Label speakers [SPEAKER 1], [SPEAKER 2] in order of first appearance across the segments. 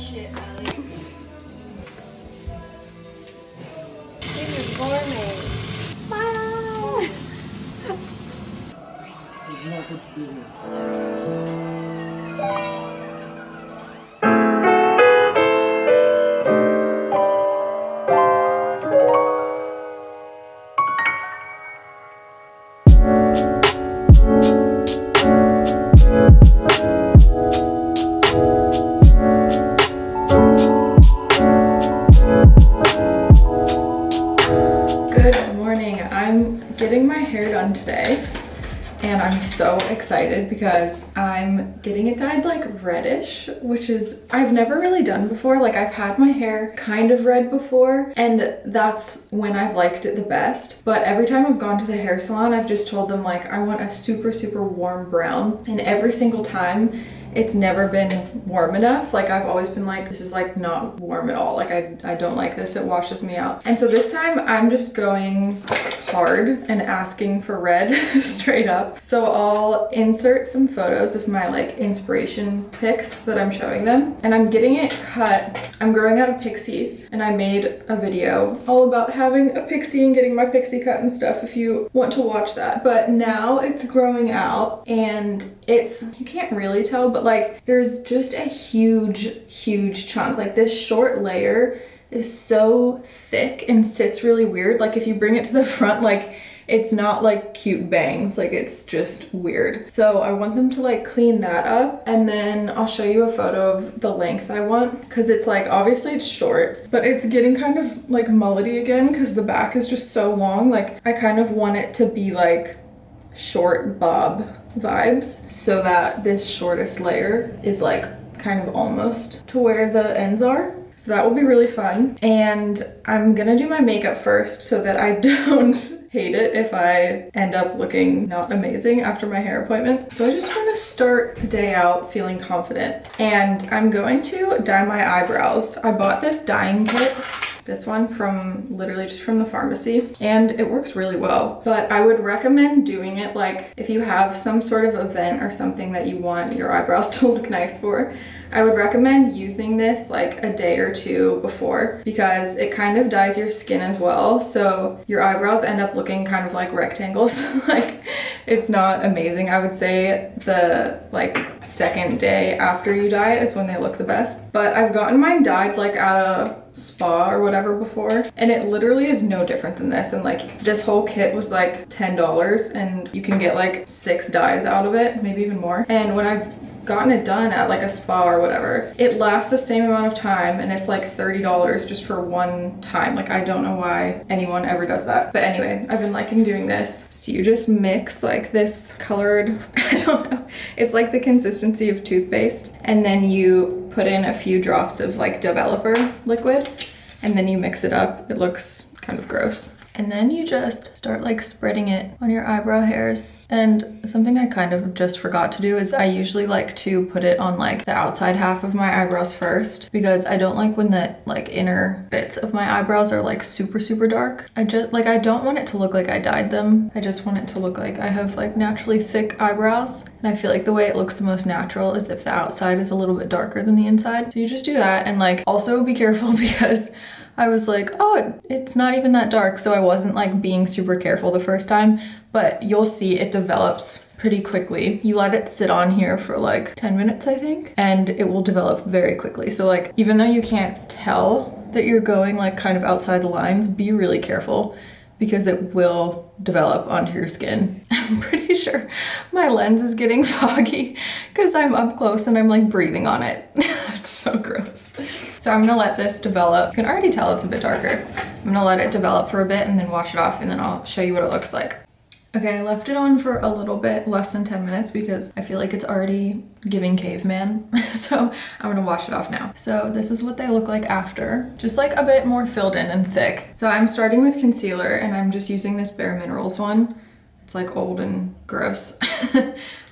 [SPEAKER 1] shit, Ellie. This is gourmet. Wow.
[SPEAKER 2] It's not good business.
[SPEAKER 3] Good morning. I'm getting my hair done today and I'm so excited because I'm getting it dyed like reddish, which is I've never really done before. Like I've had my hair kind of red before and that's when I've liked it the best. But every time I've gone to the hair salon, I've just told them like I want a super warm brown, and every single time it's never been warm enough. Like I've always been like, this is like not warm at all. Like I don't like this, it washes me out. And so this time I'm just going hard and asking for red straight up. So I'll insert some photos of my like inspiration pics that I'm showing them. And I'm getting it cut. I'm growing out a pixie and I made a video all about having a pixie and getting my pixie cut and stuff if you want to watch that. But now it's growing out and it's, you can't really tell, but like there's just a huge chunk. Like this short layer is so thick and sits really weird. Like if you bring it to the front, like it's not like cute bangs, like it's just weird. So I want them to like clean that up, and then I'll show you a photo of the length I want, because it's like obviously it's short, but it's getting kind of like mullety again because the back is just so long. Like I kind of want it to be like short bob vibes, so that this shortest layer is like kind of almost to where the ends are. So that will be really fun. And I'm gonna do my makeup first so that I don't hate it if I end up looking not amazing after my hair appointment. So I just want to start the day out feeling confident. And I'm going to dye my eyebrows. I bought this dyeing kit, this one from literally just from the pharmacy, and it works really well. But I would recommend doing it like if you have some sort of event or something that you want your eyebrows to look nice for. I would recommend using this like a day or two before, because it kind of dyes your skin as well. So your eyebrows end up looking kind of like rectangles. Like it's not amazing. I would say the like second day after you dye it is when they look the best. But I've gotten mine dyed like at a spa or whatever before, and it literally is no different than this. And like this whole kit was like $10 and you can get like 6 dyes out of it, maybe even more. And when I've gotten it done at like a spa or whatever, it lasts the same amount of time and it's like $30 just for one time. Like I don't know why anyone ever does that. But anyway, I've been liking doing this. So you just mix like this colored, I don't know, it's like the consistency of toothpaste, and then you put in a few drops of like developer liquid and then you mix it up. It looks kind of gross. And then you just start like spreading it on your eyebrow hairs. And something I kind of just forgot to do is I usually like to put it on like the outside half of my eyebrows first, because I don't like when the like inner bits of my eyebrows are like super dark. I don't want it to look like I dyed them. I just want it to look like I have like naturally thick eyebrows. And I feel like the way it looks the most natural is if the outside is a little bit darker than the inside. So you just do that, and like also be careful because I was like, oh, it's not even that dark. So I wasn't like being super careful the first time, but you'll see it develops pretty quickly. You let it sit on here for like 10 minutes, I think, and it will develop very quickly. So like, even though you can't tell that you're going like kind of outside the lines, be really careful because it will develop onto your skin. I'm pretty sure my lens is getting foggy because I'm up close and I'm like breathing on it. It's so gross. So I'm gonna let this develop. You can already tell it's a bit darker. I'm gonna let it develop for a bit and then wash it off, and then I'll show you what it looks like. Okay, I left it on for a little bit, less than 10 minutes, because I feel like it's already giving caveman. So I'm gonna wash it off now. So this is what they look like after, just like a bit more filled in and thick. So I'm starting with concealer and I'm just using this Bare Minerals one. It's like old and gross.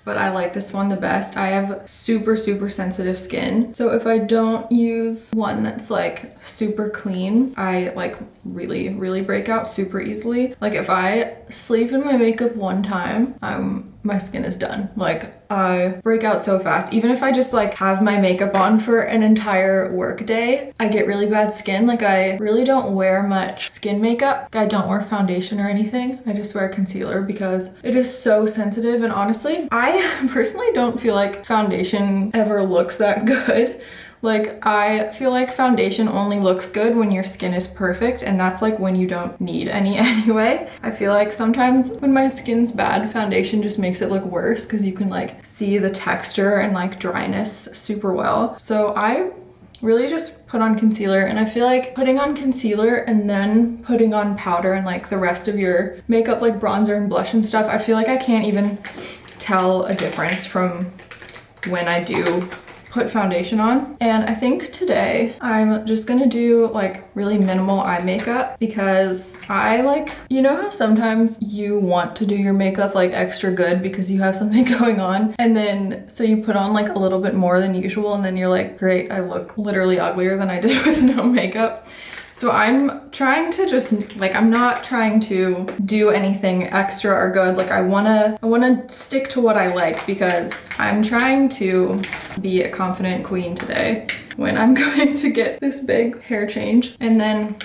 [SPEAKER 3] But I like this one the best. I have super sensitive skin. So if I don't use one that's like super clean, I like really break out super easily. Like if I sleep in my makeup one time, I'm my skin is done. Like I break out so fast. Even if I just like have my makeup on for an entire work day, I get really bad skin. Like I really don't wear much skin makeup. I don't wear foundation or anything. I just wear concealer because it is so sensitive. And honestly, I personally don't feel like foundation ever looks that good. Like I feel like foundation only looks good when your skin is perfect, and that's like when you don't need any anyway. I feel like sometimes when my skin's bad, foundation just makes it look worse because you can like see the texture and like dryness super well. So I really just put on concealer, and I feel like putting on concealer and then putting on powder and like the rest of your makeup, like bronzer and blush and stuff, I feel like I can't even tell a difference from when I do put foundation on. And I think today I'm just gonna do like really minimal eye makeup because I like, you know how sometimes you want to do your makeup like extra good because you have something going on, and then so you put on like a little bit more than usual, and then you're like, great, I look literally uglier than I did with no makeup. So I'm trying to just like, I'm not trying to do anything extra or good. Like I wanna stick to what I like because I'm trying to be a confident queen today when I'm going to get this big hair change. And then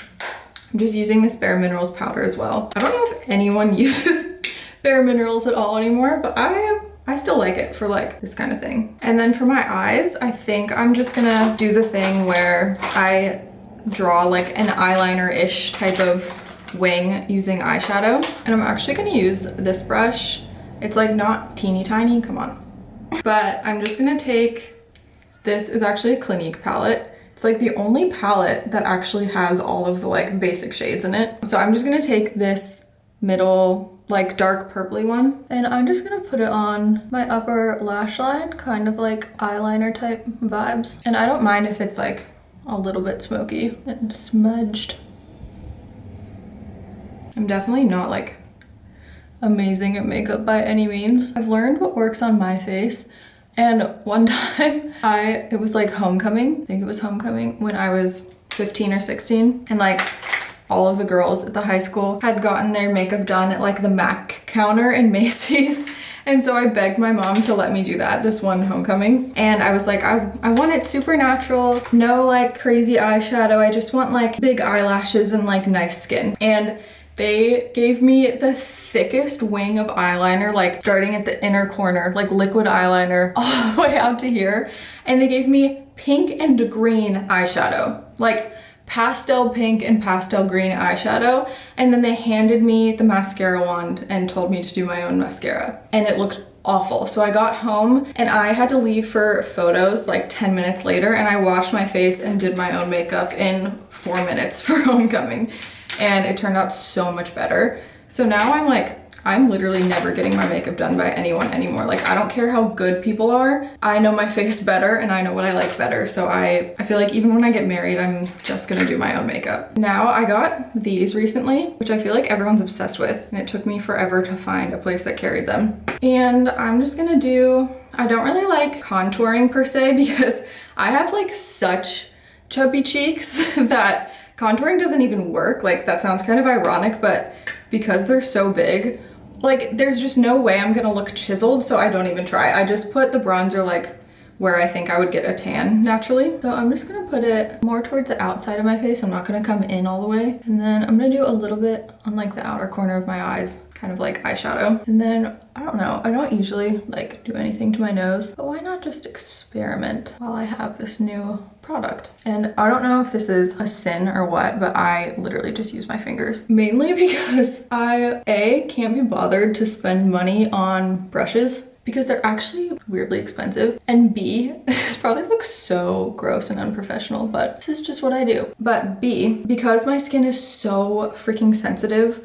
[SPEAKER 3] I'm just using this Bare Minerals powder as well. I don't know if anyone uses Bare Minerals at all anymore, but I still like it for like this kind of thing. And then for my eyes, I think I'm just gonna do the thing where I draw like an eyeliner-ish type of wing using eyeshadow. And I'm actually gonna use this brush. It's like not teeny tiny, come on. But I'm just gonna take, this is actually a Clinique palette. It's like the only palette that actually has all of the like basic shades in it. So I'm just gonna take this middle, like dark purpley one, and I'm just gonna put it on my upper lash line, kind of like eyeliner type vibes. And I don't mind if it's like a little bit smoky and smudged. I'm definitely not like amazing at makeup by any means. I've learned what works on my face. And one time it was like homecoming. I think it was homecoming when I was 15 or 16. And like all of the girls at the high school had gotten their makeup done at like the MAC counter in Macy's. And so I begged my mom to let me do that this one homecoming. And I was like, I want it super natural, no like crazy eyeshadow. I just want like big eyelashes and like nice skin. And they gave me the thickest wing of eyeliner, like starting at the inner corner, like liquid eyeliner all the way out to here. And they gave me pink and green eyeshadow, like pastel pink and pastel green eyeshadow. And then they handed me the mascara wand and told me to do my own mascara. And it looked awful. So I got home and I had to leave for photos like 10 minutes later, and I washed my face and did my own makeup in 4 minutes for homecoming. And it turned out so much better. So now I'm like, I'm literally never getting my makeup done by anyone anymore. Like, I don't care how good people are. I know my face better and I know what I like better. So I feel like even when I get married, I'm just gonna do my own makeup. Now I got these recently, which I feel like everyone's obsessed with. And it took me forever to find a place that carried them. And I'm just gonna do, I don't really like contouring per se because I have like such chubby cheeks that contouring doesn't even work. Like, that sounds kind of ironic, but because they're so big, like there's just no way I'm gonna look chiseled, so I don't even try. I just put the bronzer like where I think I would get a tan naturally. So I'm just gonna put it more towards the outside of my face. I'm not gonna come in all the way. And then I'm gonna do a little bit on like the outer corner of my eyes, kind of like eyeshadow. And then, I don't know, I don't usually like do anything to my nose, but why not just experiment while I have this new product? And I don't know if this is a sin or what, but I literally just use my fingers. Mainly because I, A, can't be bothered to spend money on brushes because they're actually weirdly expensive. And B, this probably looks so gross and unprofessional, but this is just what I do. But B, because my skin is so freaking sensitive,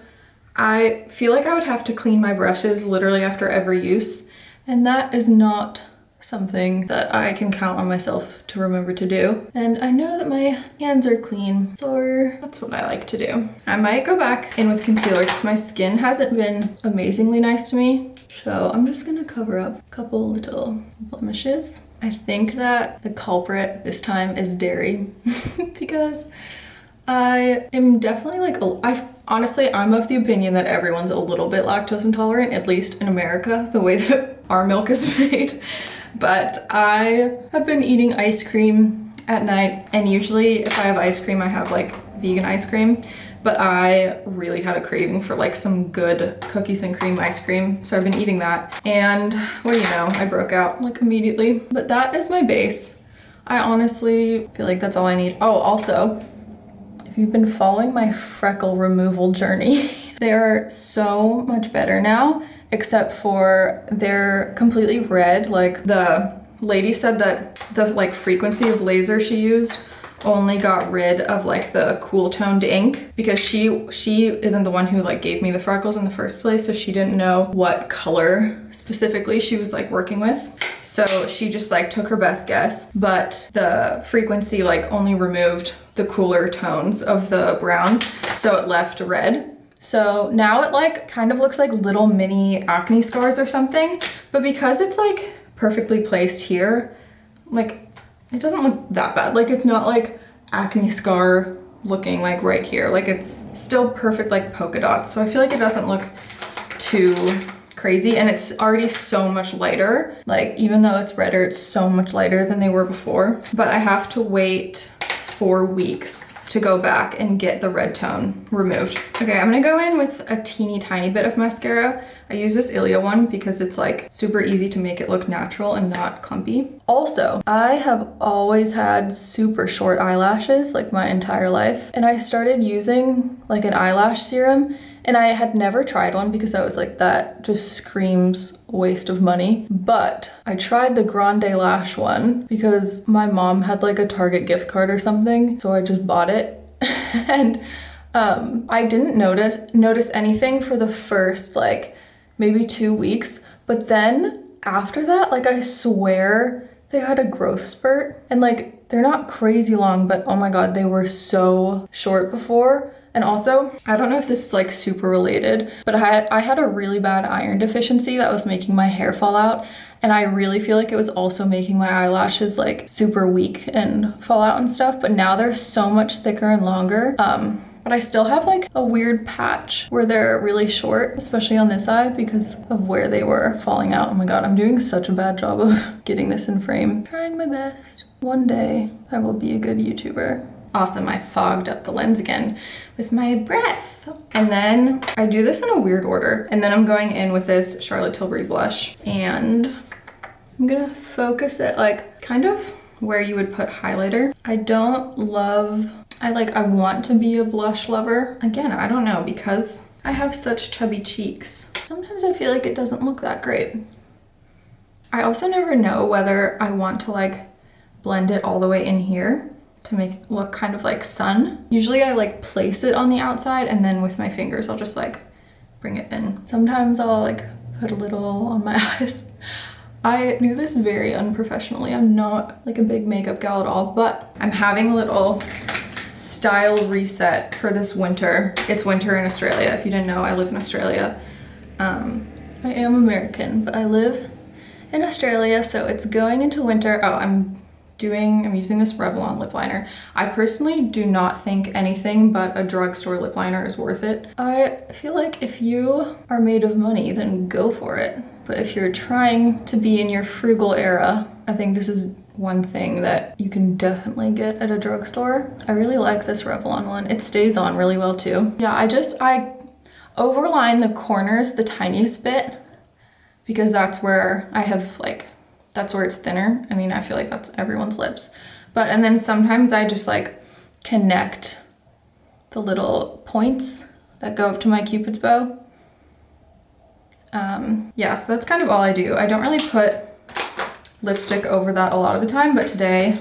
[SPEAKER 3] I feel like I would have to clean my brushes literally after every use. And that is not something that I can count on myself to remember to do. And I know that my hands are clean, so that's what I like to do. I might go back in with concealer because my skin hasn't been amazingly nice to me. So I'm just gonna cover up a couple little blemishes. I think that the culprit this time is dairy because I am definitely like, honestly, I'm of the opinion that everyone's a little bit lactose intolerant, at least in America, the way that our milk is made. But I have been eating ice cream at night, and usually if I have ice cream, I have like vegan ice cream. But I really had a craving for like some good cookies and cream ice cream. So I've been eating that. And what do you know, I broke out like immediately. But that is my base. I honestly feel like that's all I need. Oh, also, if you've been following my freckle removal journey, they are so much better now, except for they're completely red. Like the lady said that the like frequency of laser she used only got rid of like the cool toned ink, because she isn't the one who like gave me the freckles in the first place, so she didn't know what color specifically she was like working with. So she just like took her best guess, but the frequency like only removed the cooler tones of the brown, so it left red. So now it like kind of looks like little mini acne scars or something, but because it's like perfectly placed here, like it doesn't look that bad. Like it's not like acne scar looking like right here. Like it's still perfect like polka dots. So I feel like it doesn't look too crazy, and it's already so much lighter. Like even though it's redder, it's so much lighter than they were before. But I have to wait 4 weeks to go back and get the red tone removed. Okay, I'm gonna go in with a teeny tiny bit of mascara. I use this Ilia one because it's like super easy to make it look natural and not clumpy. Also, I have always had super short eyelashes like my entire life, and I started using like an eyelash serum, and I had never tried one because I was like, that just screams waste of money. But I tried the Grande Lash one because my mom had like a Target gift card or something, so I just bought it. And I didn't notice anything for the first like maybe 2 weeks, but then after that, like I swear they had a growth spurt, and like they're not crazy long, but oh my god, they were so short before. And also, I don't know if this is like super related, but I had a really bad iron deficiency that was making my hair fall out, and I really feel like it was also making my eyelashes like super weak and fall out and stuff, but now they're so much thicker and longer. But I still have like a weird patch where they're really short, especially on this eye because of where they were falling out. Oh my god, I'm doing such a bad job of getting this in frame. Trying my best. One day I will be a good YouTuber. Awesome, I fogged up the lens again with my breath. And then I do this in a weird order. And then I'm going in with this Charlotte Tilbury blush, and I'm gonna focus it like kind of where you would put highlighter. I want to be a blush lover. Again, I don't know, because I have such chubby cheeks. Sometimes I feel like it doesn't look that great. I also never know whether I want to like blend it all the way in here to make it look kind of like sun. Usually I like place it on the outside, and then with my fingers I'll just like bring it in. Sometimes I'll like put a little on my eyes. I do this very unprofessionally. I'm not like a big makeup gal at all, but I'm having a little style reset for this winter. It's winter in Australia. If you didn't know, I live in Australia. I am American, but I live in Australia, so it's going into winter. Oh, I'm using this Revlon lip liner. I personally do not think anything but a drugstore lip liner is worth it. I feel like if you are made of money, then go for it. But if you're trying to be in your frugal era, I think this is one thing that you can definitely get at a drugstore. I really like this Revlon one. It stays on really well too. Yeah, I overline the corners the tiniest bit because that's where that's where it's thinner. I mean, I feel like that's everyone's lips. And then sometimes I just like connect the little points that go up to my Cupid's bow. Yeah, so that's kind of all I do. I don't really put lipstick over that a lot of the time, but today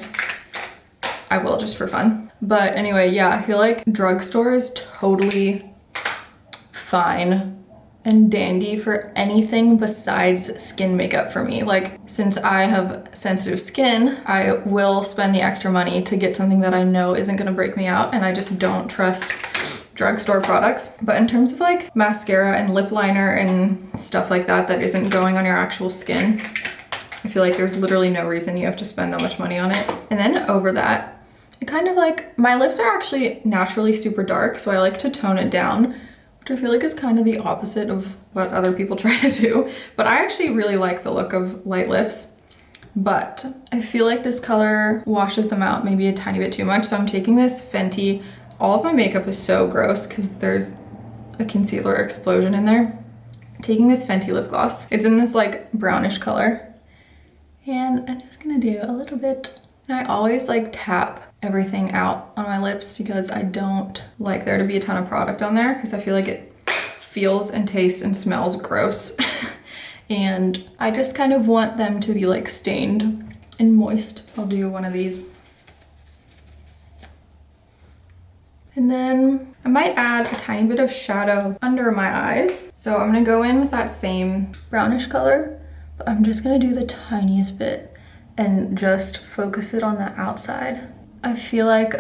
[SPEAKER 3] I will, just for fun. But anyway, yeah, I feel like drugstore is totally fine and dandy for anything besides skin makeup for me. Like, since I have sensitive skin, I will spend the extra money to get something that I know isn't gonna break me out, and I just don't trust drugstore products. But in terms of like mascara and lip liner and stuff like that that isn't going on your actual skin, I feel like there's literally no reason you have to spend that much money on it. And then over that, kind of like, my lips are actually naturally super dark, so I like to tone it down, which I feel like is kind of the opposite of what other people try to do. But I actually really like the look of light lips, but I feel like this color washes them out maybe a tiny bit too much. So I'm taking this Fenty. All of my makeup is so gross because there's a concealer explosion in there. I'm taking this Fenty lip gloss. It's in this like brownish color. And I'm just gonna do a little bit. I always like tap everything out on my lips because I don't like there to be a ton of product on there because I feel like it feels and tastes and smells gross. And I just kind of want them to be like stained and moist. I'll do one of these. And then I might add a tiny bit of shadow under my eyes. So I'm gonna go in with that same brownish color, but I'm just gonna do the tiniest bit and just focus it on the outside. I feel like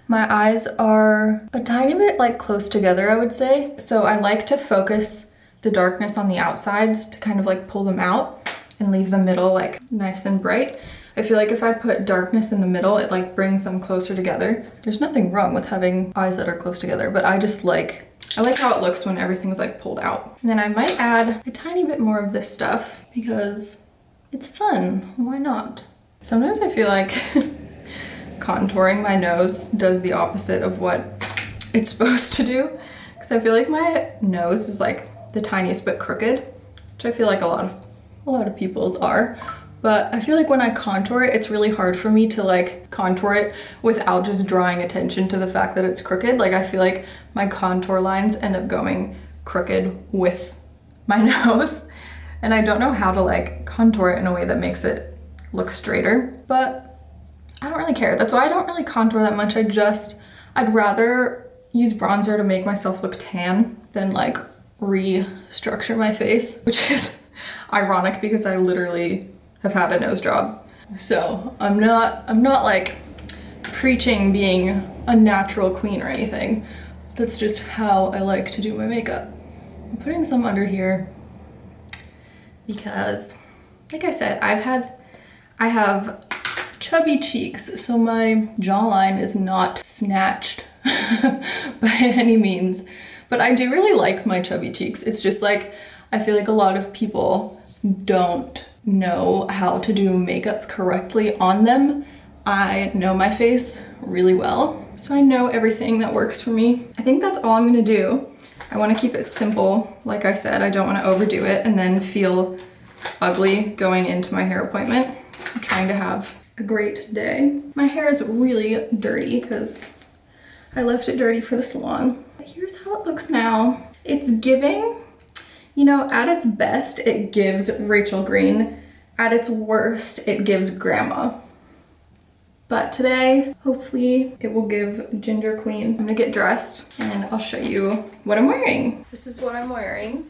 [SPEAKER 3] my eyes are a tiny bit like close together, I would say. So I like to focus the darkness on the outsides to kind of like pull them out and leave the middle like nice and bright. I feel like if I put darkness in the middle, it like brings them closer together. There's nothing wrong with having eyes that are close together, but I like how it looks when everything's like pulled out. And then I might add a tiny bit more of this stuff because it's fun. Why not? Sometimes I feel like contouring my nose does the opposite of what it's supposed to do. Because I feel like my nose is like the tiniest bit crooked, which I feel like a lot of people's are. But I feel like when I contour it, it's really hard for me to like contour it without just drawing attention to the fact that it's crooked. Like I feel like my contour lines end up going crooked with my nose. And I don't know how to like contour it in a way that makes it look straighter, but I don't really care. That's why I don't really contour that much. I'd rather use bronzer to make myself look tan than like restructure my face, which is ironic because I literally have had a nose job. So I'm not like preaching being a natural queen or anything. That's just how I like to do my makeup. I'm putting some under here because, like I said, I have chubby cheeks, so my jawline is not snatched by any means. But I do really like my chubby cheeks. It's just like, I feel like a lot of people don't know how to do makeup correctly on them. I know my face really well, so I know everything that works for me. I think that's all I'm gonna do. I wanna keep it simple. Like I said, I don't wanna overdo it and then feel ugly going into my hair appointment. I'm trying to have a great day. My hair is really dirty because I left it dirty for the salon. But here's how it looks now. It's giving, you know, at its best, it gives Rachel Green. At its worst, it gives grandma. But today, hopefully, it will give Ginger Queen. I'm gonna get dressed and I'll show you what I'm wearing. This is what I'm wearing.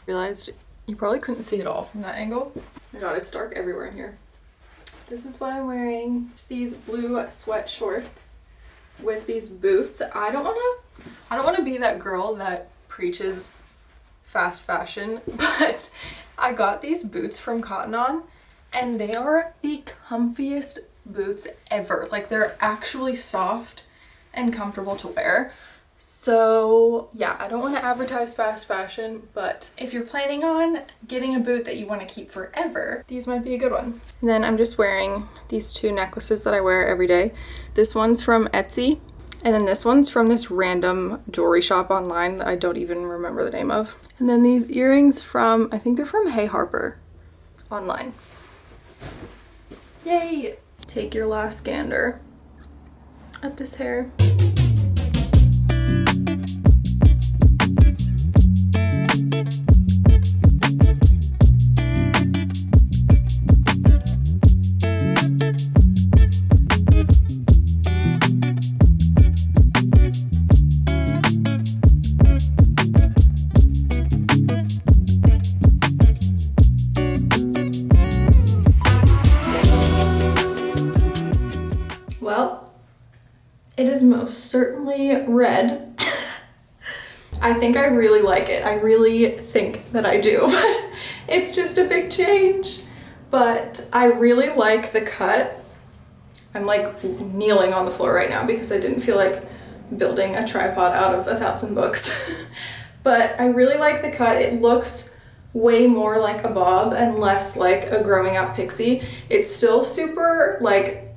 [SPEAKER 3] Realized you probably couldn't see it all from that angle. Oh my god, it's dark everywhere in here. This is what I'm wearing. Just these blue sweat shorts with these boots. I don't wanna be that girl that preaches fast fashion, but I got these boots from Cotton On and they are the comfiest boots ever. Like they're actually soft and comfortable to wear. So yeah, I don't want to advertise fast fashion, but if you're planning on getting a boot that you want to keep forever, these might be a good one. And then I'm just wearing these two necklaces that I wear every day. This one's from Etsy, and then this one's from this random jewelry shop online that I don't even remember the name of. And then these earrings from, I think they're from Hey Harper online. Yay! Take your last gander at this hair. Well, it is most certainly red. I think I really like it. I really think that I do. It's just a big change. But I really like the cut. I'm like kneeling on the floor right now because I didn't feel like building a tripod out of 1,000 books. But I really like the cut. It looks way more like a bob and less like a growing out pixie. It's still super like,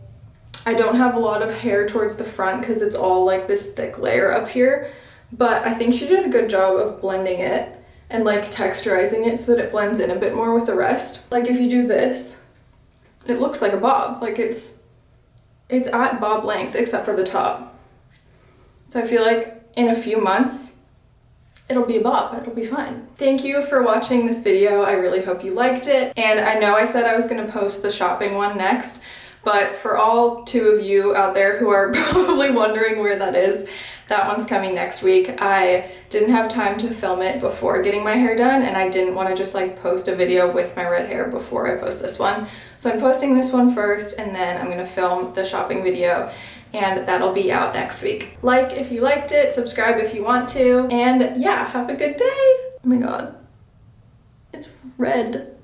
[SPEAKER 3] I don't have a lot of hair towards the front because it's all like this thick layer up here, but I think she did a good job of blending it and like texturizing it so that it blends in a bit more with the rest. Like if you do this, it looks like a bob. Like it's at bob length except for the top. So I feel like in a few months, it'll be a bob, it'll be fine. Thank you for watching this video. I really hope you liked it. And I know I said I was gonna post the shopping one next, but for all 2 of you out there who are probably wondering where that is, that one's coming next week. I didn't have time to film it before getting my hair done, and I didn't want to just like post a video with my red hair before I post this one. So I'm posting this one first, and then I'm gonna film the shopping video, and that'll be out next week. Like if you liked it, subscribe if you want to, and yeah, have a good day. Oh my god, it's red.